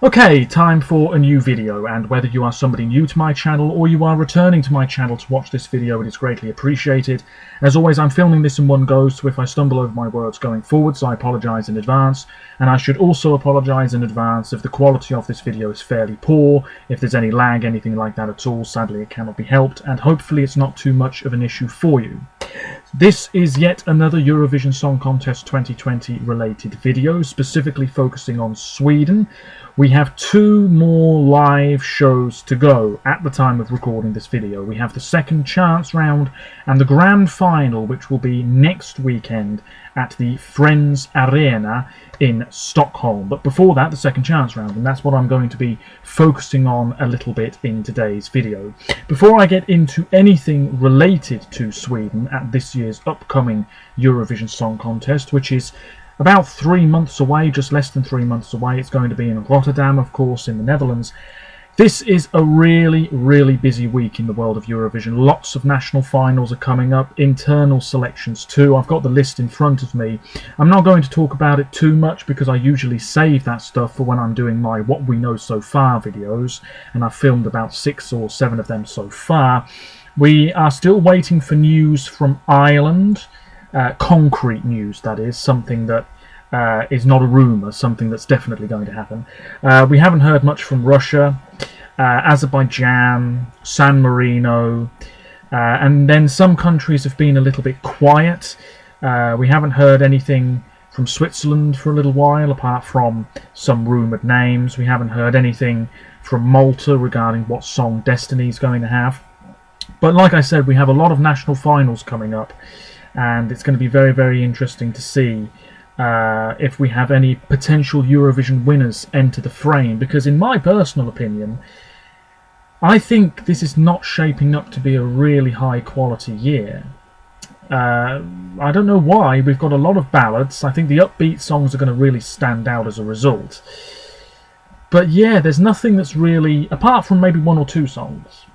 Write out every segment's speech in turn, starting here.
Okay, time for a new video, and whether you are somebody new to my channel or you are returning to my channel to watch this video, it is greatly appreciated. As always, I'm filming this in one go, so if I stumble over my words going forwards, I apologise in advance, and I should also apologise in advance if the quality of this video is fairly poor, if there's any lag, anything like that at all. Sadly it cannot be helped, and hopefully it's not too much of an issue for you. This is yet another Eurovision Song Contest 2020 related video, specifically focusing on Sweden. We have two more live shows to go at the time of recording this video. We have the second chance round and the grand final, which will be next weekend at the Friends Arena in Stockholm. But before that, the second chance round, and that's what I'm going to be focusing on a little bit in today's video. Before I get into anything related to Sweden at this year's upcoming Eurovision Song Contest, which is about 3 months away, just less than 3 months away. It's going to be in Rotterdam, of course, in the Netherlands. This is a really busy week in the world of Eurovision. Lots of national finals are coming up, internal selections too. I've got the list in front of me. I'm not going to talk about it too much because I usually save that stuff for when I'm doing my What We Know So Far videos, and I've filmed about 6 or 7 of them so far. We are still waiting for news from Ireland. Concrete news, that is, something that is not a rumour, something that's definitely going to happen. We haven't heard much from Russia, Azerbaijan, San Marino, and then some countries have been a little bit quiet. We haven't heard anything from Switzerland for a little while, apart from some rumoured names. We haven't heard anything from Malta regarding what song Destiny is going to have. But like I said, we have a lot of national finals coming up, and it's going to be very interesting to see if we have any potential Eurovision winners enter the frame, because in my personal opinion, I think this is not shaping up to be a really high quality year. I don't know why. We've got a lot of ballads. I think the upbeat songs are going to really stand out as a result. But yeah, there's nothing that's really, apart from maybe 1 or 2 songs,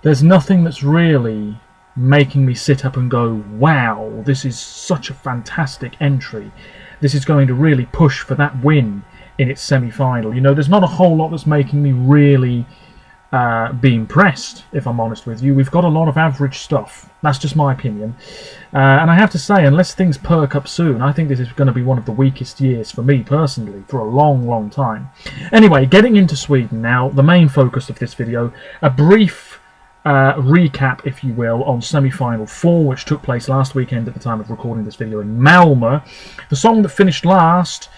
there's nothing that's really making me sit up and go, wow, this is such a fantastic entry. This is going to really push for that win in its semi-final. You know, there's not a whole lot that's making me really be impressed, if I'm honest with you. We've got a lot of average stuff. That's just my opinion. And I have to say, unless things perk up soon, I think this is going to be one of the weakest years for me personally for a long time. Anyway, getting into Sweden now, the main focus of this video, a brief recap, if you will, on semi-final 4, which took place last weekend at the time of recording this video in Malmö. The song that finished last,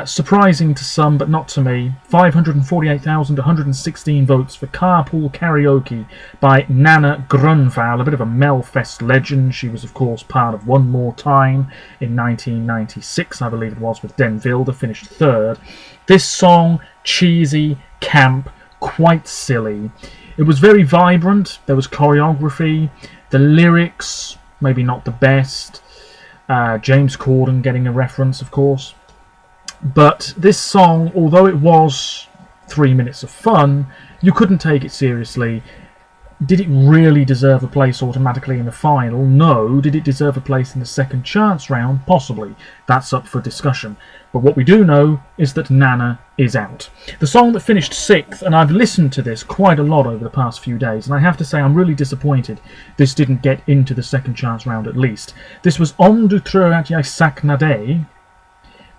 surprising to some but not to me, 548,116 votes for Carpool Karaoke by Nana Grönvall, a bit of a Melfest legend. She was of course part of One More Time in 1996, I believe it was, with Den Wilde, finished 3rd. This song, cheesy, camp, quite silly. It was very vibrant, there was choreography, the lyrics, maybe not the best, James Corden getting a reference, of course. But this song, although it was 3 minutes of fun, you couldn't take it seriously. Did it really deserve a place automatically in the final? No. Did it deserve a place in the second chance round? Possibly. That's up for discussion. But what we do know is that Nana is out. The song that finished 6th, and I've listened to this quite a lot over the past few days, and I have to say I'm really disappointed this didn't get into the second chance round at least. This was Om du tror att jag saknar dig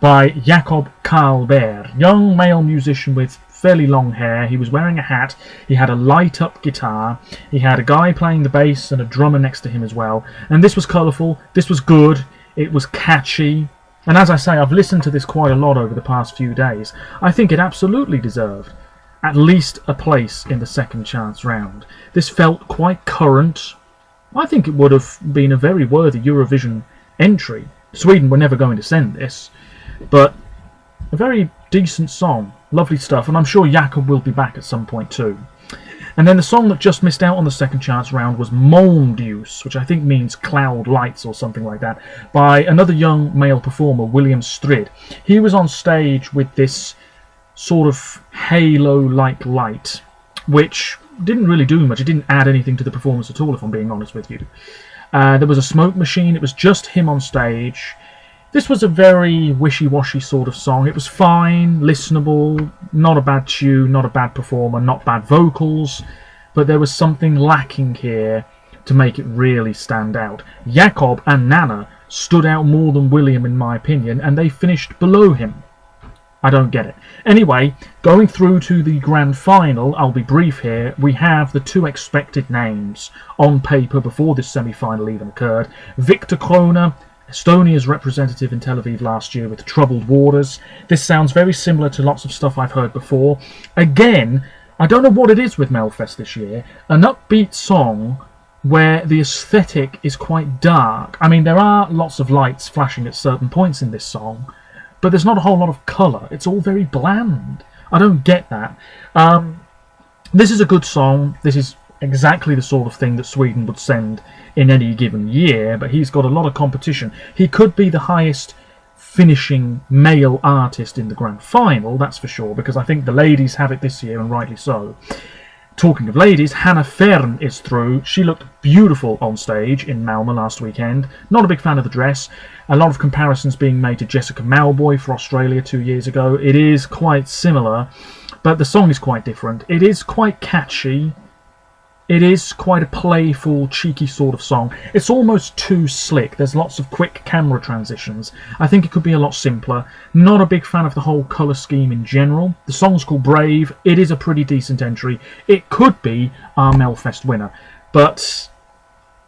by Jakob Karlberg, young male musician with fairly long hair. He was wearing a hat, he had a light up guitar, he had a guy playing the bass and a drummer next to him as well, and this was colourful, this was good, it was catchy, and as I say, I've listened to this quite a lot over the past few days. I think it absolutely deserved at least a place in the second chance round. This felt quite current. I think it would have been a very worthy Eurovision entry. Sweden were never going to send this, but a very decent song, lovely stuff, and I'm sure Jakob will be back at some point too. And then the song that just missed out on the second chance round was Molnljus, which I think means cloud lights or something like that, by another young male performer, William Strid. He was on stage with this sort of halo-like light, which didn't really do much. It didn't add anything to the performance at all, if I'm being honest with you. There was a smoke machine, it was just him on stage. This was a very wishy-washy sort of song. It was fine, listenable, Not a bad tune, not a bad performer, not bad vocals, but there was something lacking here to make it really stand out. Jacob and Nana stood out more than William in my opinion, and they finished below him. I don't get it. Anyway, going through to the grand final, I'll be brief here. We have the two expected names on paper before this semi-final even occurred. Victor Krone, Estonia's representative in Tel Aviv last year with Troubled Waters. This sounds very similar to lots of stuff I've heard before. Again, I don't know what it is with Melfest this year. An upbeat song where the aesthetic is quite dark. I mean, there are lots of lights flashing at certain points in this song, but there's not a whole lot of colour. It's all very bland. I don't get that. This is a good song. This is exactly the sort of thing that Sweden would send in any given year, but he's got a lot of competition. He could be the highest finishing male artist in the grand final, that's for sure, because I think the ladies have it this year, and rightly so. Talking of ladies, Hannah Fern is through. She looked beautiful on stage in Malmö last weekend. Not a big fan of the dress. A lot of comparisons being made to Jessica Mauboy for Australia 2 years ago. It is quite similar, but the song is quite different. It is quite catchy. It is quite a playful, cheeky sort of song. It's almost too slick. There's lots of quick camera transitions. I think it could be a lot simpler. Not a big fan of the whole colour scheme in general. The song's called Brave. It is a pretty decent entry. It could be our Melfest winner. But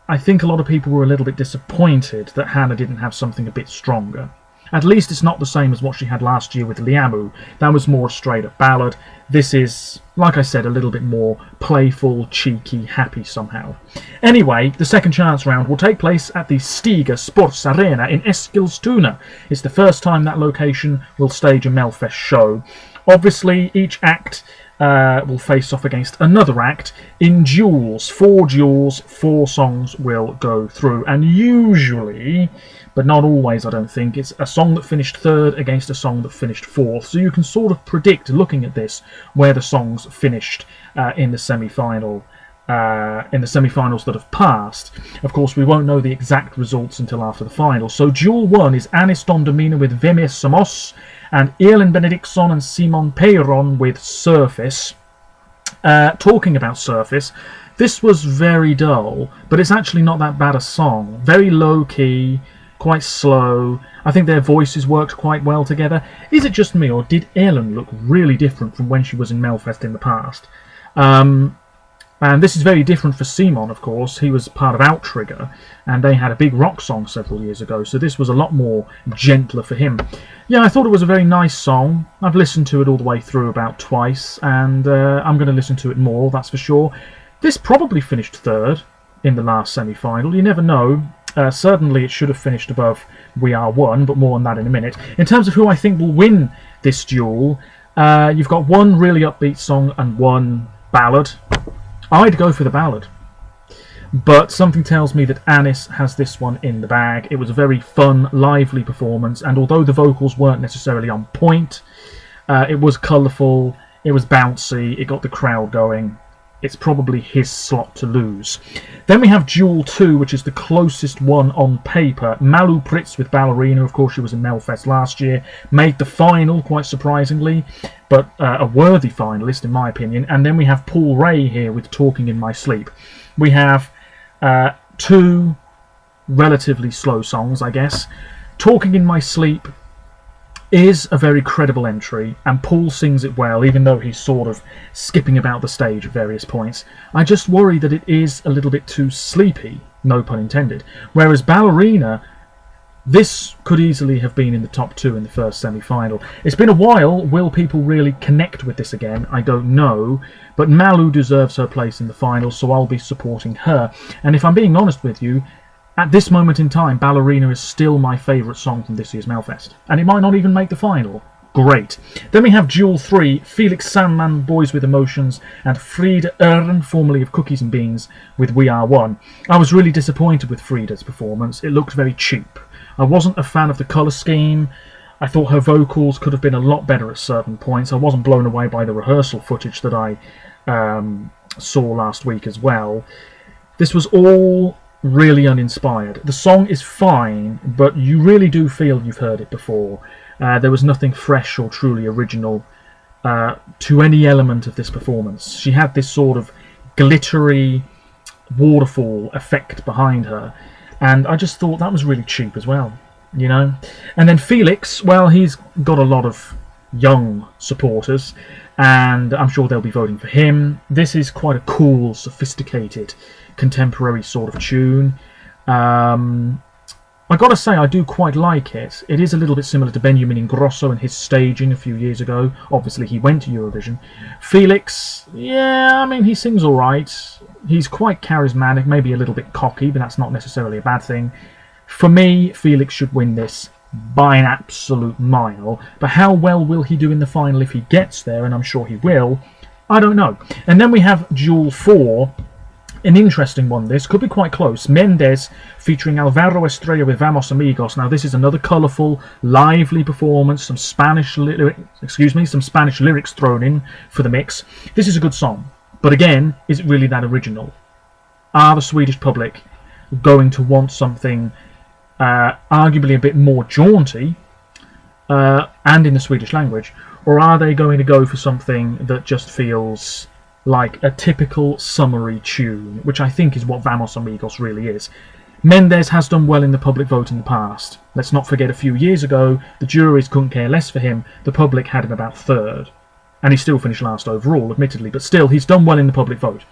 I think a lot of people were a little bit disappointed that Hannah didn't have something a bit stronger. At least it's not the same as what she had last year with Liamu. That was more a straight-up ballad. This is, like I said, a little bit more playful, cheeky, happy somehow. Anyway, the second chance round will take place at the Stiga Sports Arena in Eskilstuna. It's the first time that location will stage a Melfest show. Obviously, each act will face off against another act in duels. 4 duels, 4 songs will go through. And usually, but not always I don't think, it's a song that finished 3rd against a song that finished 4th. So you can sort of predict, looking at this, where the songs finished in the semi-final. In the semi-finals that have passed. Of course, we won't know the exact results until after the final. So Duel 1 is Anis Don Domina with Vem Samos, and Elin Benediktsson and Simon Peyron with Surface. Talking about Surface, this was very dull, but it's actually not that bad a song. Very low-key, quite slow. I think their voices worked quite well together. Is it just me, or did Elin look really different from when she was in Melfest in the past? And this is very different for Simon, of course. He was part of Outrigger, and they had a big rock song several years ago, so this was a lot more gentler for him. Yeah, I thought it was a very nice song. I've listened to it all the way through about twice, and I'm going to listen to it more, that's for sure. This probably finished 3rd in the last semi-final. You never know. Certainly it should have finished above We Are One, but more on that in a minute. In terms of who I think will win this duel, you've got one really upbeat song and one ballad. I'd go for the ballad, but something tells me that Anis has this one in the bag. It was a very fun, lively performance, and although the vocals weren't necessarily on point, it was colourful, it was bouncy, it got the crowd going. It's probably his slot to lose. Then we have Duel 2, which is the closest one on paper. Malu Pritz with Ballerina, of course she was in Melfest last year, made the final, quite surprisingly, but a worthy finalist in my opinion. And then we have Paul Ray here with Talking in My Sleep. We have 2 relatively slow songs, I guess. Talking in My Sleep is a very credible entry, and Paul sings it well, even though he's sort of skipping about the stage at various points. I just worry that it is a little bit too sleepy, no pun intended. Whereas Ballerina, this could easily have been in the top 2 in the first semi-final. It's been a while. Will people really connect with this again? I don't know. But Malu deserves her place in the final, so I'll be supporting her. And if I'm being honest with you, at this moment in time, Ballerina is still my favourite song from this year's Melfest. And it might not even make the final. Great. Then we have Duel 3, Felix Sandman, Boys with Emotions, and Frida Ern, formerly of Cookies and Beans, with We Are One. I was really disappointed with Frida's performance. It looked very cheap. I wasn't a fan of the colour scheme. I thought her vocals could have been a lot better at certain points. I wasn't blown away by the rehearsal footage that I saw last week as well. This was all really uninspired. The song is fine, but you really do feel you've heard it before. There was nothing fresh or truly original to any element of this performance. She had this sort of glittery waterfall effect behind her, and I just thought that was really cheap as well, you know. And then Felix, well, he's got a lot of young supporters, and I'm sure they'll be voting for him. This is quite a cool, sophisticated, contemporary sort of tune. I gotta say, I do quite like it. It is a little bit similar to Benjamin Ingrosso and his staging a few years ago. Obviously, he went to Eurovision. Felix, yeah, I mean, he sings alright. He's quite charismatic, maybe a little bit cocky, but that's not necessarily a bad thing. For me, Felix should win this by an absolute mile. But how well will he do in the final if he gets there, and I'm sure he will, I don't know. And then we have Duel 4. An interesting one, this could be quite close. Mendes featuring Alvaro Estrella with Vamos Amigos. Now this is another colourful, lively performance, some Spanish lyrics thrown in for the mix. This is a good song, but again, is it really that original? Are the Swedish public going to want something arguably a bit more jaunty and in the Swedish language, or are they going to go for something that just feels like a typical summery tune, which I think is what Vamos Amigos really is? Mendes has done well in the public vote in the past. Let's not forget a few years ago, the juries couldn't care less for him, the public had him about third. And he still finished last overall, admittedly, but still, he's done well in the public vote.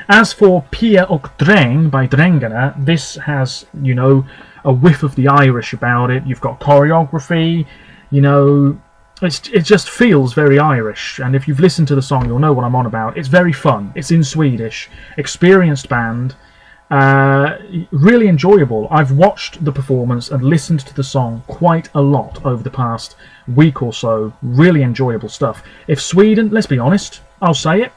As for Pia och Dräng by Drängarna, this has, you know, a whiff of the Irish about it. You've got choreography, you know, it just feels very Irish, and if you've listened to the song, you'll know what I'm on about. It's very fun. It's in Swedish. Experienced band. Really enjoyable. I've watched the performance and listened to the song quite a lot over the past week or so. Really enjoyable stuff. If Sweden, let's be honest, I'll say it,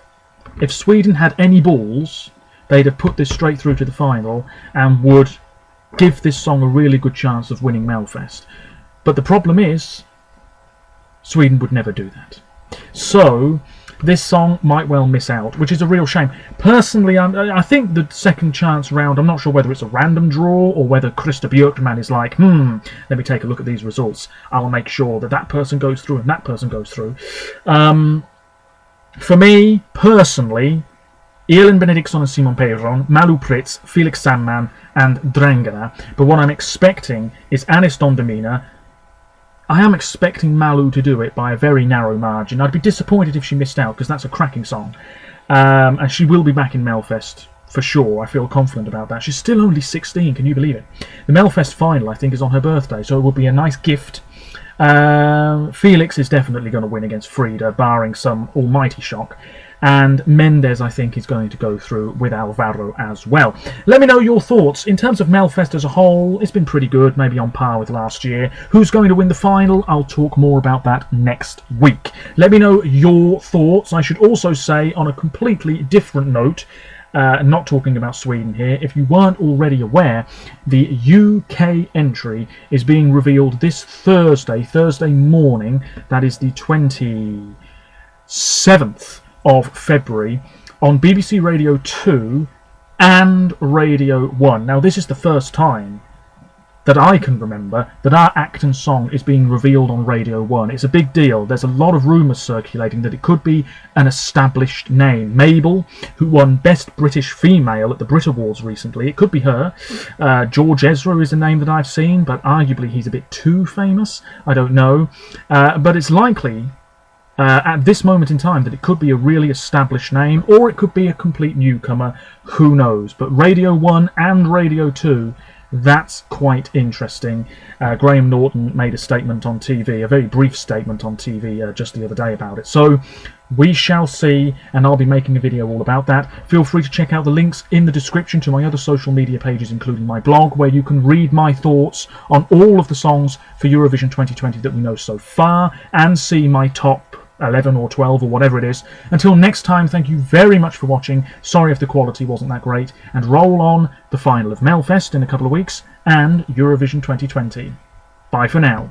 if Sweden had any balls, they'd have put this straight through to the final and would give this song a really good chance of winning Melfest. But the problem is, Sweden would never do that. So this song might well miss out, which is a real shame. Personally, I think the second chance round, I'm not sure whether it's a random draw or whether Krista Björkman is like, let me take a look at these results. I'll make sure that that person goes through and that person goes through. For me, personally, Elin Benediktsson and Simon Peyron, Malou Pritz, Felix Sandman and Drängarna. But what I'm expecting is Anis Don Demina. I am expecting Malou to do it by a very narrow margin. I'd be disappointed if she missed out, because that's a cracking song. And she will be back in Melfest, for sure. I feel confident about that. She's still only 16, can you believe it? The Melfest final, I think, is on her birthday, so it will be a nice gift. Felix is definitely going to win against Frida, barring some almighty shock. And Mendes, I think, is going to go through with Alvaro as well. Let me know your thoughts. In terms of Melfest as a whole, it's been pretty good, maybe on par with last year. Who's going to win the final? I'll talk more about that next week. Let me know your thoughts. I should also say, on a completely different note, not talking about Sweden here, if you weren't already aware, the UK entry is being revealed this Thursday morning. That is the 27th of February on BBC Radio 2 and Radio 1. Now this is the first time that I can remember that our act and song is being revealed on Radio 1. It's a big deal. There's a lot of rumours circulating that it could be an established name. Mabel, who won Best British Female at the Brit Awards recently, it could be her. George Ezra is a name that I've seen, but arguably he's a bit too famous. I don't know. But it's likely at this moment in time that it could be a really established name, or it could be a complete newcomer. Who knows? But Radio 1 and Radio 2, that's quite interesting. Graham Norton made a statement on TV, a very brief statement on TV just the other day about it. So we shall see, and I'll be making a video all about that. Feel free to check out the links in the description to my other social media pages, including my blog, where you can read my thoughts on all of the songs for Eurovision 2020 that we know so far, and see my top 11 or 12 or whatever it is. Until next time, thank you very much for watching. Sorry if the quality wasn't that great, and roll on the final of Melfest in a couple of weeks and Eurovision 2020. Bye for now.